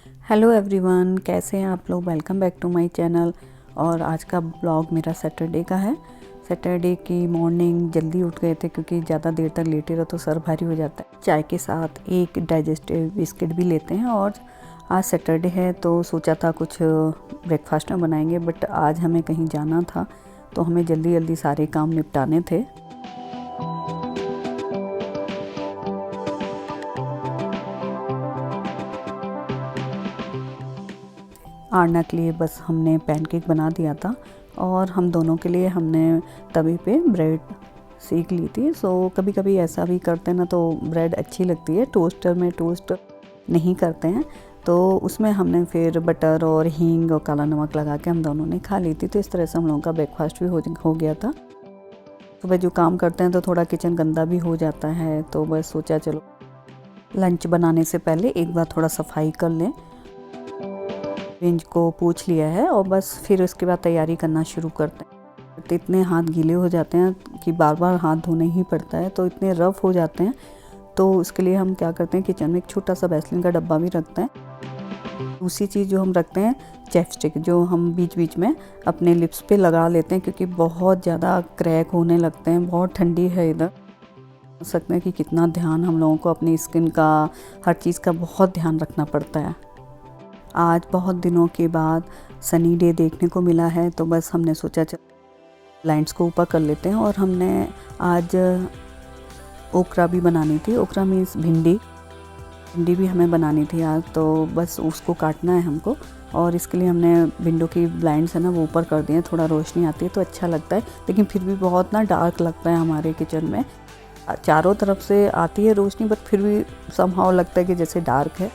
Hello everyone, कैसे हैं आप लोग। Welcome back to my channel. और आज का ब्लॉग मेरा सैटरडे का है। सैटरडे की मॉर्निंग जल्दी उठ गए थे क्योंकि ज़्यादा देर तक लेटे रहो तो सर भारी हो जाता है। चाय के साथ एक डाइजेस्टिव बिस्किट भी लेते हैं। और आज सैटरडे है तो सोचा था कुछ ब्रेकफास्ट में बनाएंगे, बट आज हमें कहीं जाना था तो हमें जल्दी जल्दी सारे काम निपटाने थे। आरना के लिए बस हमने पैनकेक बना दिया था और हम दोनों के लिए हमने तवे पे ब्रेड सेक ली थी। सो कभी कभी ऐसा भी करते हैं ना तो ब्रेड अच्छी लगती है। टोस्टर में टोस्ट नहीं करते हैं तो उसमें हमने फिर बटर और हींग और काला नमक लगा के हम दोनों ने खा ली थी। तो इस तरह से हम लोगों का ब्रेकफास्ट भी हो गया था। सुबह जो काम करते हैं तो थोड़ा किचन गंदा भी हो जाता है, तो बस सोचा चलो लंच बनाने से पहले एक बार थोड़ा सफाई कर लें। रेंज को पूछ लिया है और बस फिर उसके बाद तैयारी करना शुरू करते हैं। तो इतने हाथ गीले हो जाते हैं कि बार बार हाथ धोने ही पड़ता है, तो इतने रफ़ हो जाते हैं। तो उसके लिए हम क्या करते हैं, किचन में एक छोटा सा वैसलीन का डब्बा भी रखते हैं। दूसरी चीज़ जो हम रखते हैं चैपस्टिक, जो हम बीच बीच में अपने लिप्स पे लगा लेते हैं क्योंकि बहुत ज़्यादा क्रैक होने लगते हैं। बहुत ठंडी है इधर, सकते हैं कि कितना ध्यान हम लोगों को अपनी स्किन का, हर चीज़ का बहुत ध्यान रखना पड़ता है। आज बहुत दिनों के बाद सनी डे देखने को मिला है तो बस हमने सोचा चल लाइट्स को ऊपर कर लेते हैं। और हमने आज ओकरा भी बनानी थी। ओकरा मीन्स भिंडी भी हमें बनानी थी आज, तो बस उसको काटना है हमको। और इसके लिए हमने विंडो की ब्लाइंड्स है ना वो ऊपर कर दिए हैं। थोड़ा रोशनी आती है तो अच्छा लगता है, लेकिन फिर भी बहुत ना डार्क लगता है हमारे किचन में। चारों तरफ से आती है रोशनी बट फिर भी समहाउ लगता है कि जैसे डार्क है।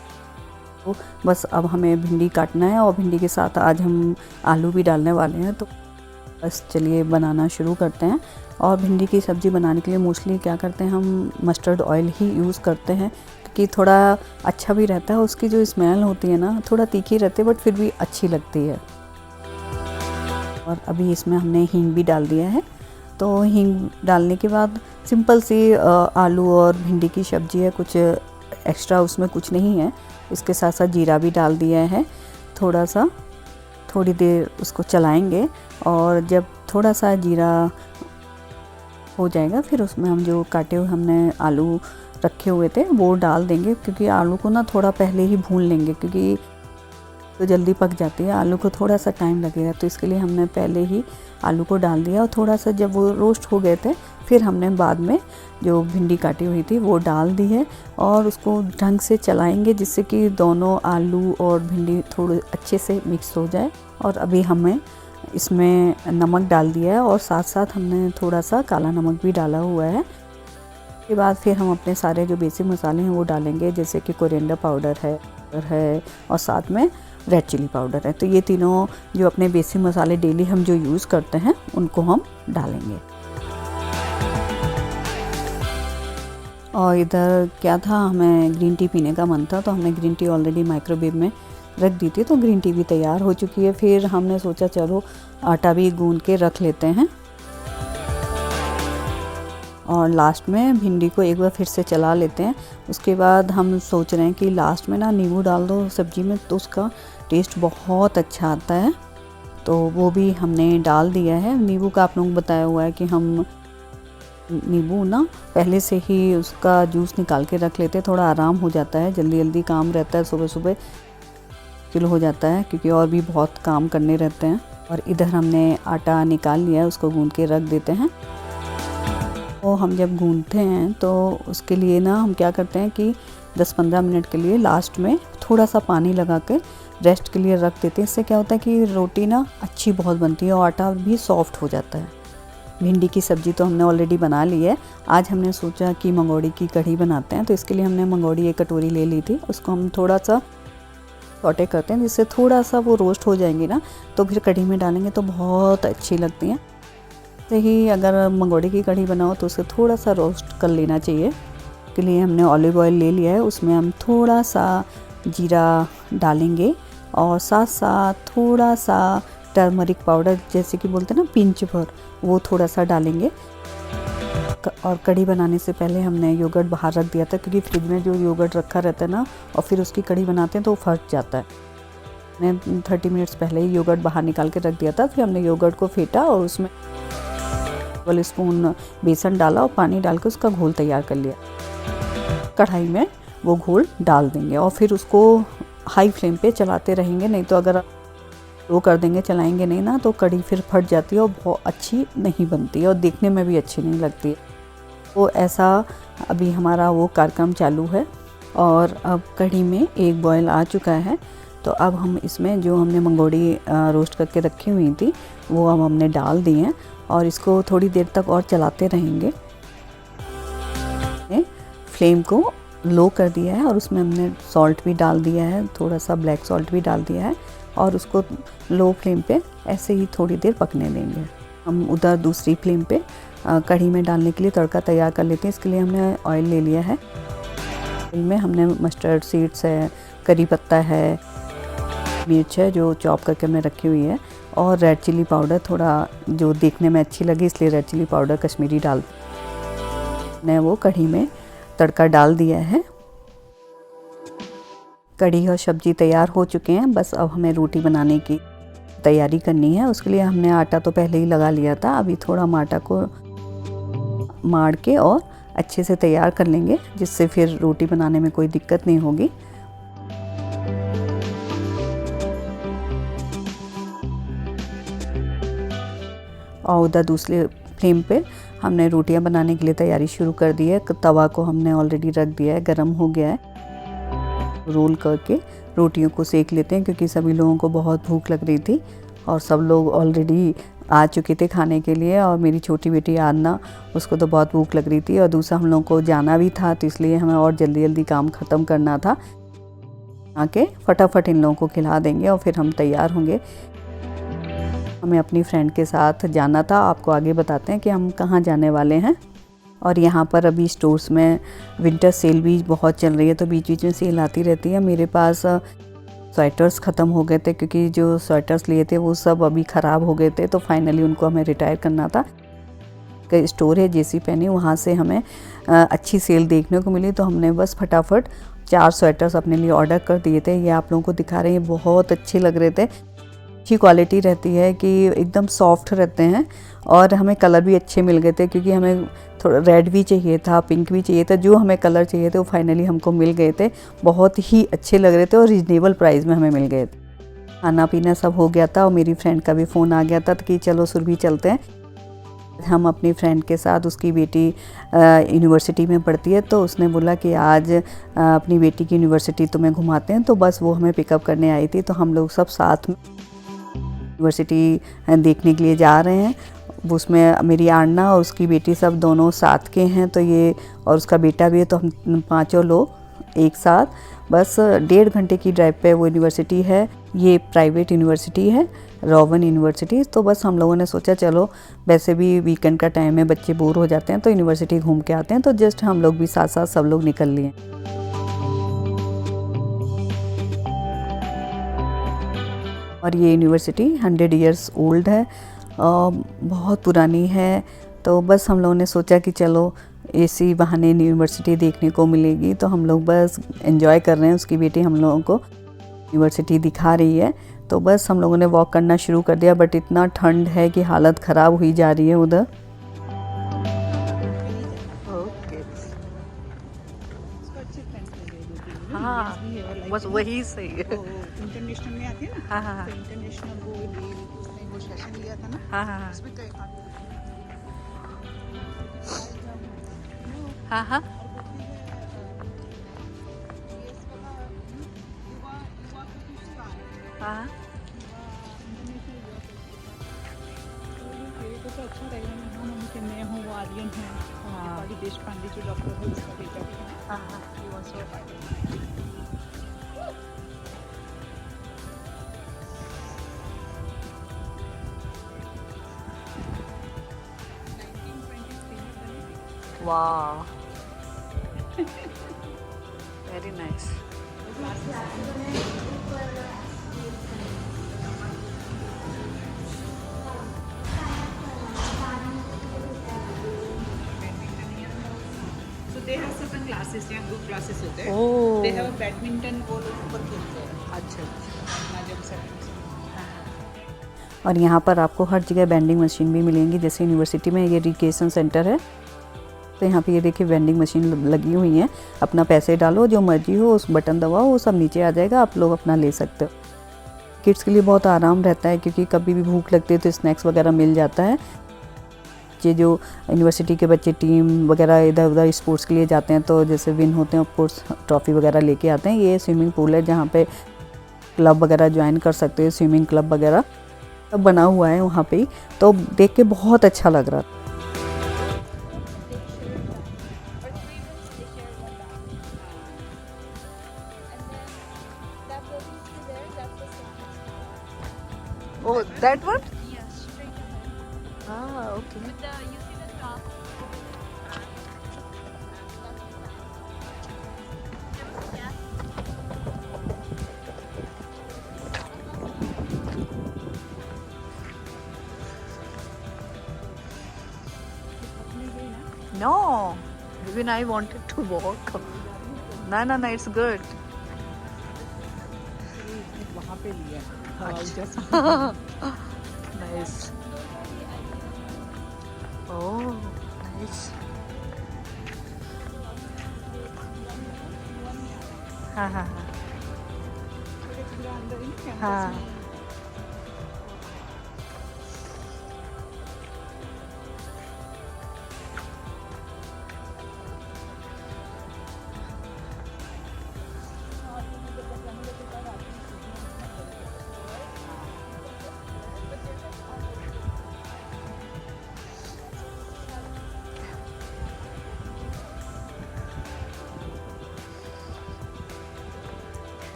तो बस अब हमें भिंडी काटना है और भिंडी के साथ आज हम आलू भी डालने वाले हैं। तो बस चलिए बनाना शुरू करते हैं। और भिंडी की सब्ज़ी बनाने के लिए मोस्टली क्या करते हैं, हम मस्टर्ड ऑयल ही यूज़ करते हैं क्योंकि थोड़ा अच्छा भी रहता है। उसकी जो स्मेल होती है ना थोड़ा तीखी रहती है बट फिर भी अच्छी लगती है। और अभी इसमें हमने हींग भी डाल दिया है। तो हींग डालने के बाद सिंपल सी आलू और भिंडी की सब्ज़ी है, कुछ एक्स्ट्रा उसमें कुछ नहीं है। इसके साथ साथ जीरा भी डाल दिया है। थोड़ी देर उसको चलाएंगे और जब थोड़ा सा जीरा हो जाएगा फिर उसमें हम जो काटे हुए हमने आलू रखे हुए थे वो डाल देंगे। क्योंकि आलू को ना थोड़ा पहले ही भून लेंगे क्योंकि तो जल्दी पक जाती है, आलू को थोड़ा सा टाइम लगेगा। तो इसके लिए हमने पहले ही आलू को डाल दिया और थोड़ा सा जब वो रोस्ट हो गए थे फिर हमने बाद में जो भिंडी काटी हुई थी वो डाल दी है। और उसको ढंग से चलाएंगे जिससे कि दोनों आलू और भिंडी थोड़े अच्छे से मिक्स हो जाए। और अभी हमें इसमें नमक डाल दिया है और साथ साथ हमने थोड़ा सा काला नमक भी डाला हुआ है। उसके बाद फिर हम अपने सारे जो बेसिक मसाले हैं वो डालेंगे, जैसे कि कोरिएंडर पाउडर है और साथ में रेड चिली पाउडर है। तो ये तीनों जो अपने बेसिक मसाले डेली हम जो यूज़ करते हैं उनको हम डालेंगे। और इधर क्या था, हमें ग्रीन टी पीने का मन था तो हमने ग्रीन टी ऑलरेडी माइक्रोवेव में रख दी थी, तो ग्रीन टी भी तैयार हो चुकी है। फिर हमने सोचा चलो आटा भी गूंद के रख लेते हैं। और लास्ट में भिंडी को एक बार फिर से चला लेते हैं। उसके बाद हम सोच रहे हैं कि लास्ट में ना नींबू डाल दो सब्ज़ी में तो उसका टेस्ट बहुत अच्छा आता है। तो वो भी हमने डाल दिया है। नींबू का आप लोगों को बताया हुआ है कि हम नींबू ना पहले से ही उसका जूस निकाल के रख लेते हैं, थोड़ा आराम हो जाता है। जल्दी जल्दी काम रहता है, सुबह सुबह किलो हो जाता है क्योंकि और भी बहुत काम करने रहते हैं। और इधर हमने आटा निकाल लिया है, उसको गूंद के रख देते हैं। तो हम जब गूंदते हैं तो उसके लिए ना हम क्या करते हैं कि 10-15 मिनट के लिए लास्ट में थोड़ा सा पानी लगा के रेस्ट के लिए रख देते हैं। इससे क्या होता है कि रोटी ना अच्छी बहुत बनती है और आटा भी सॉफ्ट हो जाता है। भिंडी की सब्ज़ी तो हमने ऑलरेडी बना ली है। आज हमने सोचा कि मंगोड़ी की कढ़ी बनाते हैं, तो इसके लिए हमने मंगोड़ी एक कटोरी ले ली थी। उसको हम थोड़ा सा सौटे करते हैं जिससे थोड़ा सा वो रोस्ट हो जाएंगी ना तो फिर कढ़ी में डालेंगे तो बहुत अच्छी लगती हैं। तो ही अगर मंगोड़ी की कढ़ी बनाओ तो उसे थोड़ा सा रोस्ट कर लेना चाहिए। इसके लिए हमने ऑलिव ऑयल ले लिया है, उसमें हम थोड़ा सा जीरा डालेंगे और साथ साथ थोड़ा सा टर्मरिक पाउडर, जैसे कि बोलते हैं ना पिंच भर, वो थोड़ा सा डालेंगे। और कढ़ी बनाने से पहले हमने योगर्ट बाहर रख दिया था, क्योंकि फ्रिज में जो योगर्ट रखा रहता है ना और फिर उसकी कढ़ी बनाते हैं तो वो फट जाता है। मैंने 30 मिनट्स पहले ही योगर्ट बाहर निकाल के रख दिया था। फिर हमने योगर्ट को फेंटा और उसमें 1 स्पून बेसन डाला और पानी डाल के उसका घोल तैयार कर लिया। कढ़ाई में वो घोल डाल देंगे और फिर उसको हाई फ्लेम पे चलाते रहेंगे, नहीं तो अगर लो कर देंगे, चलाएंगे नहीं ना, तो कढ़ी फिर फट जाती है और बहुत अच्छी नहीं बनती है और देखने में भी अच्छी नहीं लगती है। तो ऐसा अभी हमारा वो कार्यक्रम चालू है और अब कढ़ी में एक बॉयल आ चुका है। तो अब हम इसमें जो हमने मंगोड़ी रोस्ट करके रखी हुई थी वो अब हमने डाल दी हैं और इसको थोड़ी देर तक और चलाते रहेंगे। फ्लेम को लो कर दिया है और उसमें हमने सॉल्ट भी डाल दिया है, थोड़ा सा ब्लैक सॉल्ट भी डाल दिया है और उसको लो फ्लेम पे ऐसे ही थोड़ी देर पकने देंगे। हम उधर दूसरी फ्लेम पे कढ़ी में डालने के लिए तड़का तैयार कर लेते हैं। इसके लिए हमने ऑयल ले लिया है। ऑयल में हमने मस्टर्ड सीड्स है, करी पत्ता है, मिर्च है जो चॉप करके मैं रखी हुई है और रेड चिली पाउडर, थोड़ा जो देखने में अच्छी लगी इसलिए रेड चिली पाउडर कश्मीरी डाल ने वो कढ़ी में तड़का डाल दिया है। कढ़ी और सब्जी तैयार हो चुके हैं, बस अब हमें रोटी बनाने की तैयारी करनी है। उसके लिए हमने आटा तो पहले ही लगा लिया था, अभी थोड़ा हम आटा को माड़ के और अच्छे से तैयार कर लेंगे, जिससे फिर रोटी बनाने में कोई दिक्कत नहीं होगी। और उधर दूसरे फ्लेम पे हमने रोटियां बनाने के लिए तैयारी शुरू कर दी है। तवा को हमने ऑलरेडी रख दिया है, गरम हो गया है। रोल करके रोटियों को सेक लेते हैं, क्योंकि सभी लोगों को बहुत भूख लग रही थी और सब लोग ऑलरेडी आ चुके थे खाने के लिए। और मेरी छोटी बेटी आन्ना, उसको तो बहुत भूख लग रही थी और दूसरा हम लोगों को जाना भी था, तो इसलिए हमें और जल्दी जल्दी काम ख़त्म करना था। आके फटाफट इन लोगों को खिला देंगे और फिर हम तैयार होंगे। हमें अपनी फ्रेंड के साथ जाना था, आपको आगे बताते हैं कि हम कहाँ जाने वाले हैं। और यहाँ पर अभी स्टोर्स में विंटर सेल भी बहुत चल रही है, तो बीच बीच में सेल आती रहती है। मेरे पास स्वेटर्स ख़त्म हो गए थे, क्योंकि जो स्वेटर्स लिए थे वो सब अभी ख़राब हो गए थे, तो फाइनली उनको हमें रिटायर करना था। कई स्टोर है जेसी पेनी, वहाँ से हमें अच्छी सेल देखने को मिली, तो हमने बस फटाफट 4 स्वेटर्स अपने लिए ऑर्डर कर दिए थे। ये आप लोगों को दिखा रहे हैं, बहुत अच्छे लग रहे थे। अच्छी क्वालिटी रहती है कि एकदम सॉफ्ट रहते हैं और हमें कलर भी अच्छे मिल गए थे, क्योंकि हमें थोड़ा रेड भी चाहिए था, पिंक भी चाहिए था, जो हमें कलर चाहिए थे वो फाइनली हमको मिल गए थे। बहुत ही अच्छे लग रहे थे और रीजनेबल प्राइस में हमें मिल गए थे। खाना पीना सब हो गया था और मेरी फ्रेंड का भी फ़ोन आ गया था कि चलो सुरभि चलते हैं। हम अपनी फ्रेंड के साथ, उसकी बेटी यूनिवर्सिटी में पढ़ती है, तो उसने बोला कि आज अपनी बेटी की यूनिवर्सिटी तुम्हें घुमाते हैं, तो बस वो हमें पिकअप करने आई थी। तो हम लोग सब साथ में यूनिवर्सिटी देखने के लिए जा रहे हैं। उसमें मेरी आन्ना और उसकी बेटी सब दोनों साथ के हैं, तो ये और उसका बेटा भी है, तो हम पांचों लोग एक साथ, बस 1.5 घंटे की ड्राइव पे वो यूनिवर्सिटी है। ये प्राइवेट यूनिवर्सिटी है, रॉवन यूनिवर्सिटी। तो बस हम लोगों ने सोचा चलो, वैसे भी वीकेंड का टाइम है, बच्चे बोर हो जाते हैं, तो यूनिवर्सिटी घूम के आते हैं। तो जस्ट हम लोग भी साथ साथ सब लोग निकल लिए। और ये यूनिवर्सिटी 100 ईयर्स ओल्ड है, बहुत पुरानी है। तो बस हम लोगों ने सोचा कि चलो इसी बहाने यूनिवर्सिटी देखने को मिलेगी, तो हम लोग बस एंजॉय कर रहे हैं। उसकी बेटी हम लोगों को यूनिवर्सिटी दिखा रही है, तो बस हम लोगों ने वॉक करना शुरू कर दिया। बट इतना ठंड है कि हालत ख़राब हुई जा रही है उधर। हाँ, बस वही सही है। इंटरनेशनल में आती है ना। हाँ, तो इंटरनेशनल वो सेशन लिया था ना। हाँ, उसमें कई हाँ, हाँ। हाँ, तो अच्छा रहेगा ना, हम उनके मैं हूँ, वो आर्यन है, पाली देश पांडे जो डॉक्टर है, उसका बेटा भी है। हाँ, He wants to apply. वाह, वेरी नाइस। क्लासेस यहाँ ग्रुप क्लासेस होते हैं। ओह। दे हैव बैडमिंटन, वो लोग ऊपर खेलते हैं। अच्छा। अपना जब सब और यहाँ पर आपको हर जगह वेंडिंग मशीन भी मिलेंगी, जैसे यूनिवर्सिटी में ये रिक्रिएशन सेंटर है तो यहाँ पे ये देखिए वेंडिंग मशीन लगी हुई है। अपना पैसे डालो, जो मर्जी हो उस बटन दबाओ, वो सब नीचे आ जाएगा, आप लोग अपना ले सकते हो। किड्स के लिए बहुत आराम रहता है क्योंकि कभी भी भूख लगती है तो स्नैक्स वगैरह मिल जाता है। ये जो यूनिवर्सिटी के बच्चे टीम वगैरह इधर उधर स्पोर्ट्स के लिए जाते हैं तो जैसे विन होते हैं ऑफकोर्स ट्रॉफ़ी वगैरह लेके आते हैं। ये स्विमिंग पूल है जहाँ पे क्लब वगैरह ज्वाइन कर सकते हैं, स्विमिंग क्लब वगैरह सब बना हुआ है वहाँ पे ही, तो देख के बहुत अच्छा लग रहा। Oh, that one? Yeah, straight ahead. Ah, okay. With the, you see the top? Yeah. No, even I wanted to walk. No, it's good. वहाँ पे लिया है। Just Nice. Oh, nice. हाँ हाँ हाँ पूरा अंदर ही कैंपस हाँ। में।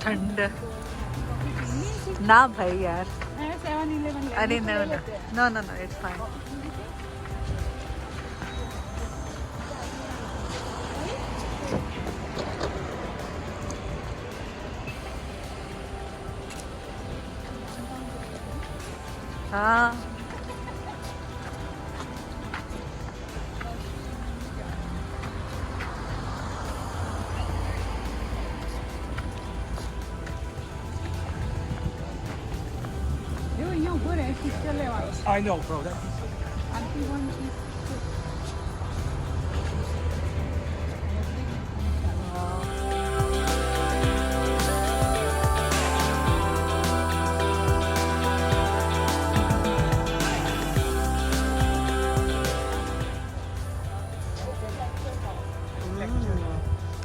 ठंड ना भाई यार, 7-Eleven अरे no, it's fine. हाँ You good है, sister ले वाला। I know, bro. That Auntie one is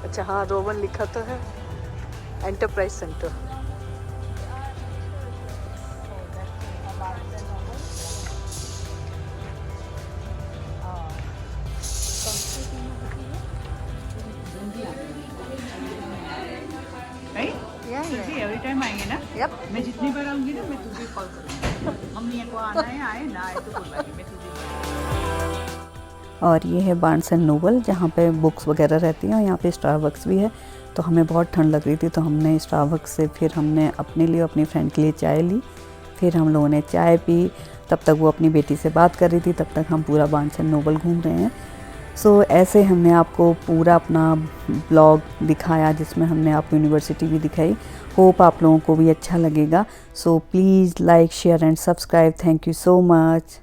अच्छा, हाँ रोवन लिखा तो है, एंटरप्राइज सेंटर। एवरी टाइम आएंगे ना। यप। मैं जितनी बार आऊंगी ना मैं तुझे कॉल करूंगी। मम्मी को आना है, आए ना आए तो बुलाएंगे, मैं तुझे। और ये है बार्न्स एंड नोबल जहाँ पे बुक्स वगैरह रहती हैं, और यहाँ पे स्टारबक्स भी है। तो हमें बहुत ठंड लग रही थी तो हमने स्टारबक्स से फिर हमने अपने लिए अपनी फ्रेंड के लिए चाय ली। फिर हम लोगों ने चाय पी, तब तक वो अपनी बेटी से बात कर रही थी, तब तक हम पूरा बार्न्स एंड नोबल घूम रहे हैं। सो ऐसे हमने आपको पूरा अपना ब्लॉग दिखाया जिसमें हमने आपको यूनिवर्सिटी भी दिखाई। होप आप लोगों को भी अच्छा लगेगा। So please like share and subscribe. Thank you so much.